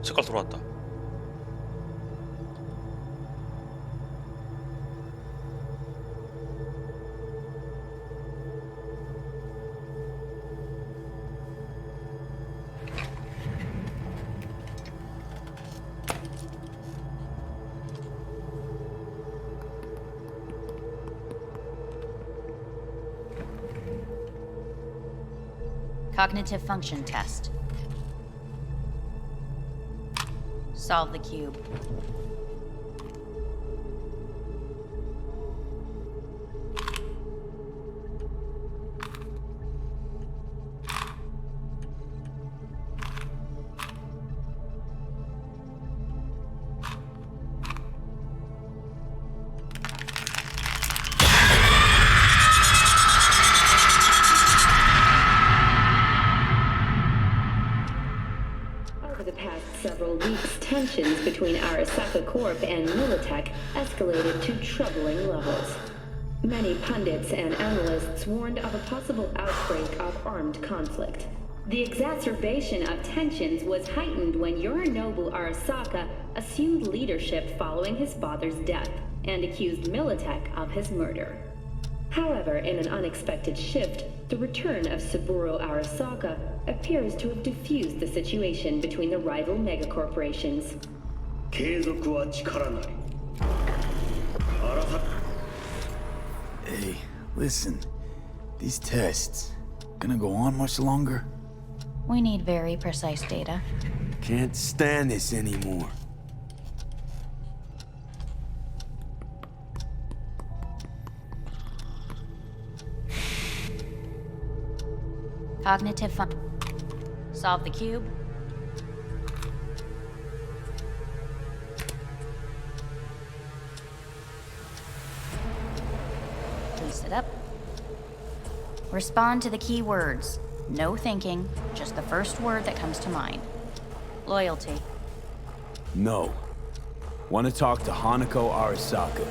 색깔 돌아왔다. Cognitive function test. Solve the cube. Several weeks, tensions between Arasaka Corp and Militech escalated to troubling levels. Many pundits and analysts warned of a possible outbreak of armed conflict. The exacerbation of tensions was heightened when Yorinobu Arasaka assumed leadership following his father's death and accused Militech of his murder. However, in an unexpected shift, the return of Saburo Arasaka appears to have diffused the situation between the rival megacorporations. Hey, listen. These tests, gonna go on much longer? We need very precise data. Can't stand this anymore. Cognitive function. Solve the cube. Sit up. Respond to the key words. No thinking, just the first word that comes to mind. Loyalty. No. Want to talk to Hanako Arasaka.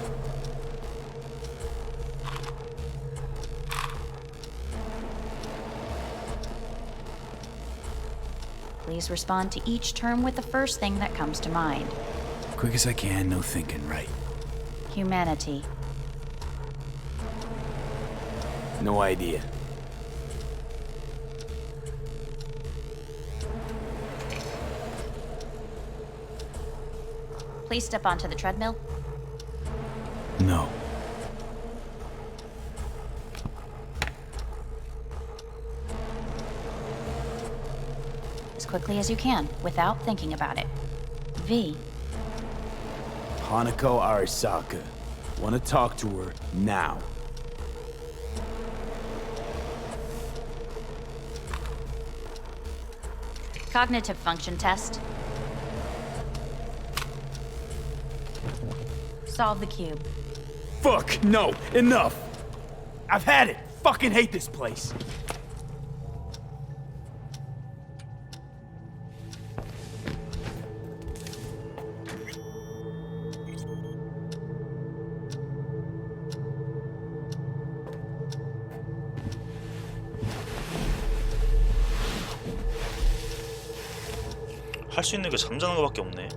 Please respond to each term with the first thing that comes to mind. Quick as I can, no thinking, right? Humanity. No idea. Please step onto the treadmill. No. As quickly as you can, without thinking about it. V. Hanako Arasaka. Want to talk to her now. Cognitive function test. Solve the cube. Fuck, no, enough! I've had it! Fucking hate this place! 할 수 있는 게 잠자는 거밖에 없네.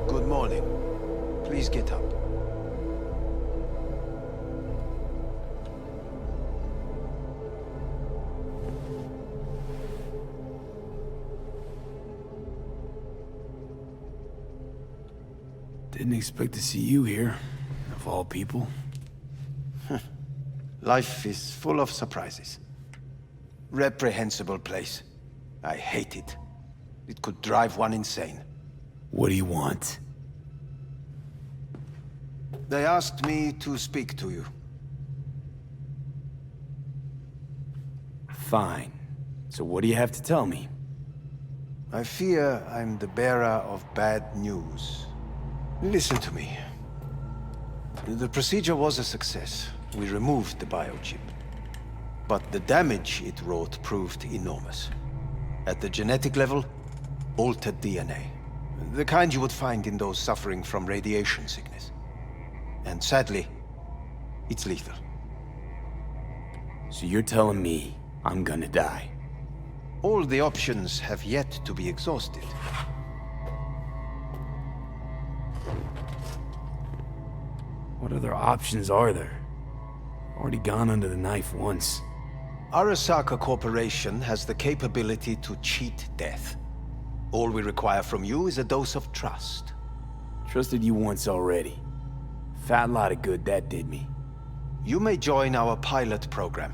Good morning. Please get up. Didn't expect to see you here, of all people. Life is full of surprises. Reprehensible place. I hate it. It could drive one insane. What do you want? They asked me to speak to you. Fine. So what do you have to tell me? I fear I'm the bearer of bad news. Listen to me. The procedure was a success. We removed the biochip. But the damage it wrought proved enormous. At the genetic level, altered DNA. The kind you would find in those suffering from radiation sickness. And sadly, it's lethal. So you're telling me I'm gonna die? All the options have yet to be exhausted. What other options are there? Already gone under the knife once. Arasaka Corporation has the capability to cheat death. All we require from you is a dose of trust. Trusted you once already. Fat lot of good that did me. You may join our pilot program.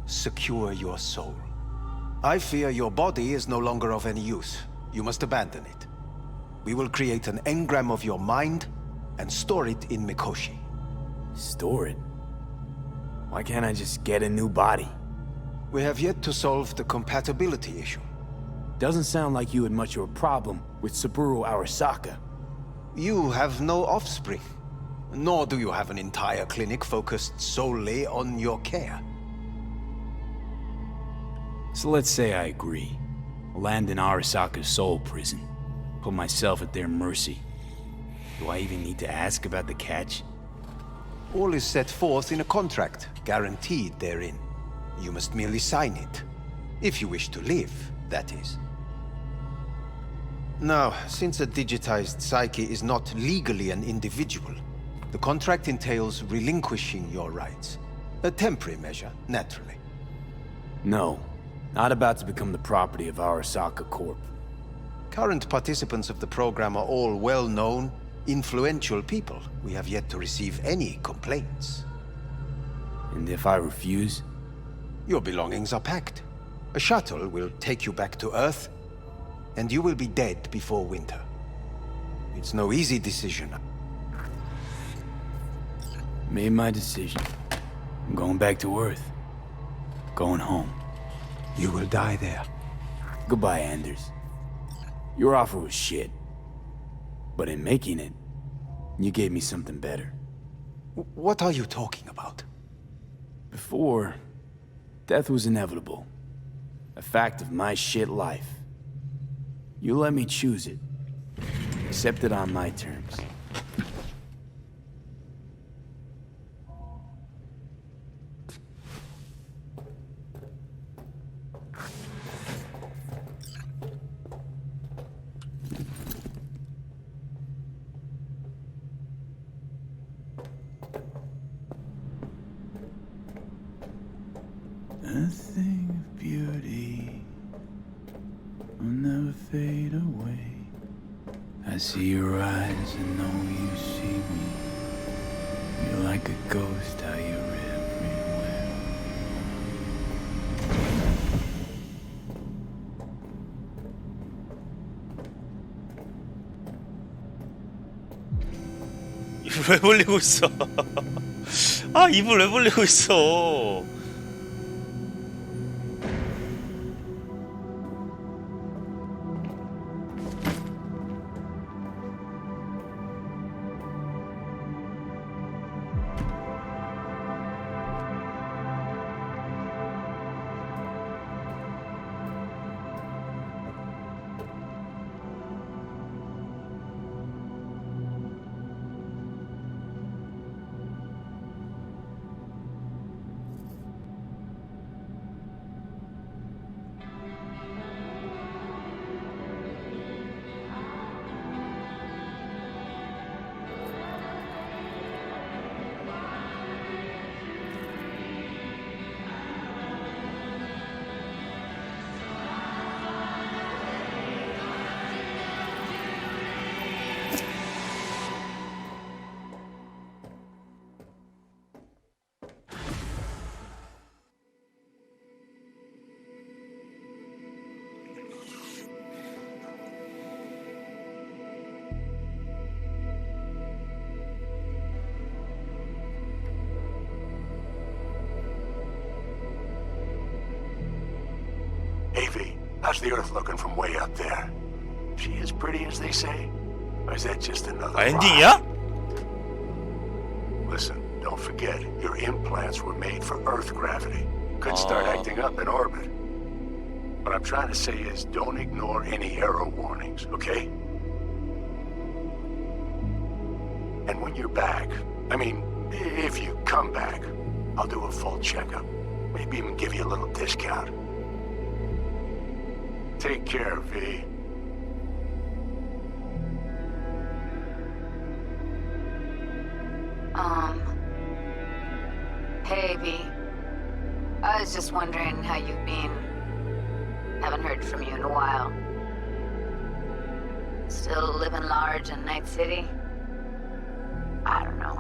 Secure your soul. I fear your body is no longer of any use. You must abandon it. We will create an engram of your mind and store it in Mikoshi. Store it? Why can't I just get a new body? We have yet to solve the compatibility issue. Doesn't sound like you had much of a problem with Saburo Arasaka. You have no offspring, nor do you have an entire clinic focused solely on your care. So let's say I agree. Land in Arasaka's soul prison. Put myself at their mercy. Do I even need to ask about the catch? All is set forth in a contract, guaranteed therein. You must merely sign it. If you wish to live, that is. Now, since a digitized psyche is not legally an individual, the contract entails relinquishing your rights. A temporary measure, naturally. No. Not about to become the property of Arasaka Corp. Current participants of the program are all well-known, influential people. We have yet to receive any complaints. And if I refuse? Your belongings are packed. A shuttle will take you back to Earth, and you will be dead before winter. It's no easy decision. Made my decision. I'm going back to Earth. Going home. You will die there. Goodbye, Anders. Your offer was shit. But in making it, you gave me something better. What are you talking about? Before, death was inevitable. A fact of my shit life. You let me choose it. Accept it on my terms. A thing of beauty will never fade away. I see your eyes and know you see me. You're like a ghost, how you're everywhere. 입을 왜 벌리고 있어? 아, 입을 왜 벌리고 있어? Avy, how's the Earth looking from way up there? She as pretty as they say? Or is that just another 엔딩이야? Listen, don't forget, your implants were made for Earth gravity. Could start acting up in orbit. What I'm trying to say is, don't ignore any error warnings, okay? And when you're back, I mean, if you come back, I'll do a full checkup. Maybe even give you a little discount. Take care, V. Hey, V. I was just wondering how you've been. Haven't heard from you in a while. Still living large in Night City? I don't know.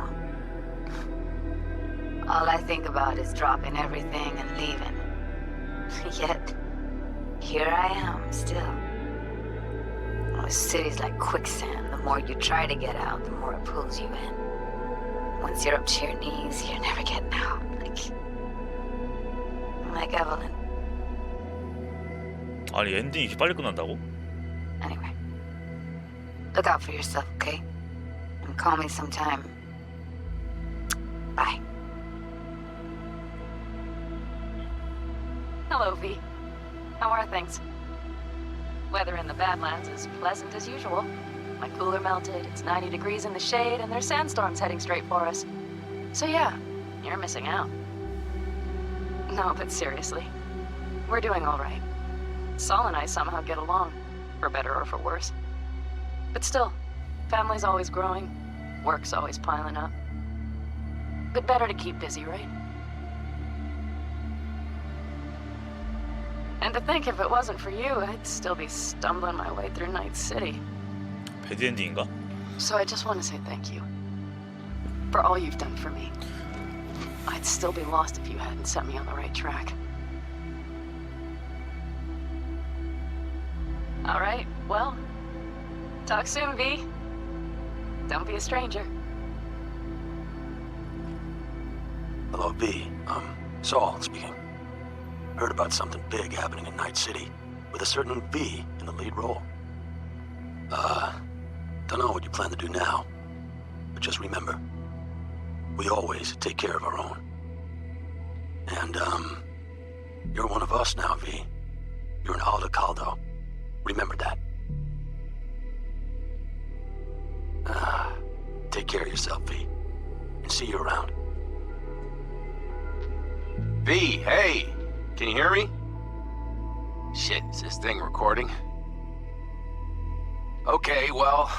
All I think about is dropping everything and leaving. Yet, here I am, still. Oh, city's like quicksand. The more you try to get out, the more it pulls you in. Once you're up to your knees, you're never getting out. Like Evelyn. 아니, 엔딩이 이렇게 빨리 끝난다고? Anyway, look out for yourself, okay? And call me sometime. Bye. Hello, V. How are things? Weather in the Badlands is pleasant as usual. My cooler melted, it's 90 degrees in the shade, and there's sandstorms heading straight for us. So yeah, you're missing out. No, but seriously, we're doing all right. Saul and I somehow get along, for better or for worse. But still, family's always growing, work's always piling up. But better to keep busy, right? And to think if it wasn't for you, I'd still be stumbling my way through Night City. 베드엔딩인가? So I just want to say thank you for all you've done for me. I'd still be lost if you hadn't set me on the right track. All right, well, talk soon, V. Don't be a stranger. Hello, V. Saul speaking. Heard about something big happening in Night City, with a certain V in the lead role. Don't know what you plan to do now, but just remember, we always take care of our own. And, you're one of us now, V. You're an Aldecaldo. Remember that. Take care of yourself, V. And see you around. V, hey! Can you hear me? Shit, is this thing recording? Okay, well,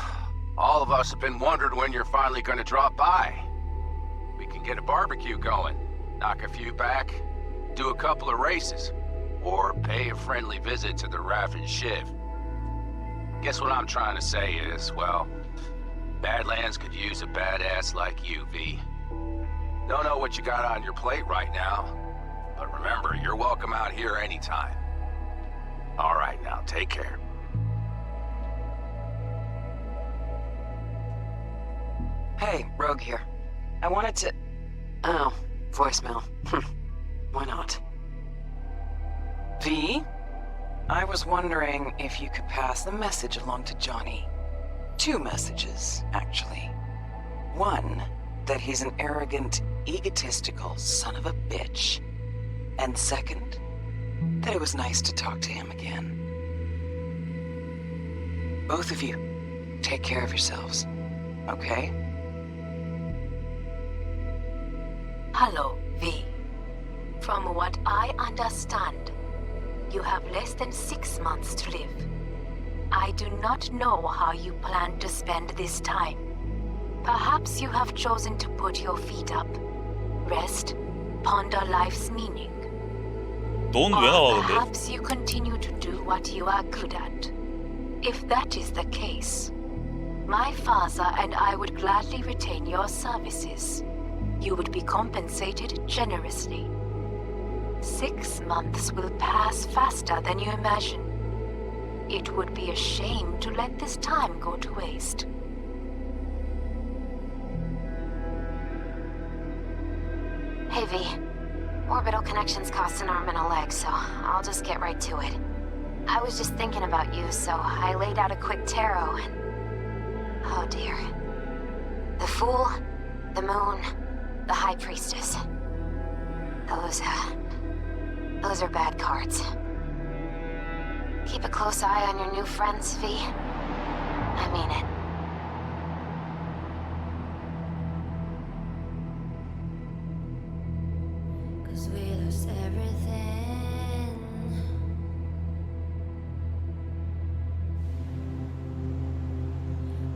all of us have been wondering when you're finally gonna drop by. We can get a barbecue going, knock a few back, do a couple of races, or pay a friendly visit to the Raft and Shiv. Guess what I'm trying to say is, well, Badlands could use a badass like you, V. Don't know what you got on your plate right now, but remember, you're welcome out here anytime. All right, now, take care. Hey, Rogue here. I wanted to... Oh, voicemail. Why not? V? I was wondering if you could pass the message along to Johnny. 2 messages, actually. One, that he's an arrogant, egotistical son of a bitch. And second, that it was nice to talk to him again. Both of you, take care of yourselves, okay? Hello, V. From what I understand, you have less than 6 months to live. I do not know how you plan to spend this time. Perhaps you have chosen to put your feet up, rest, ponder life's meaning. 넌 왜 나와 근데? Perhaps you continue to do what you are good at. If that is the case, my father and I would gladly retain your services. You would be compensated generously. 6 months will pass faster than you imagine. It would be a shame to let this time go to waste. Hey, V. Orbital connections cost an arm and a leg, so I'll just get right to it. I was just thinking about you, so I laid out a quick tarot and... Oh dear. The Fool, the Moon, the High Priestess. Those are bad cards. Keep a close eye on your new friends, V. I mean it.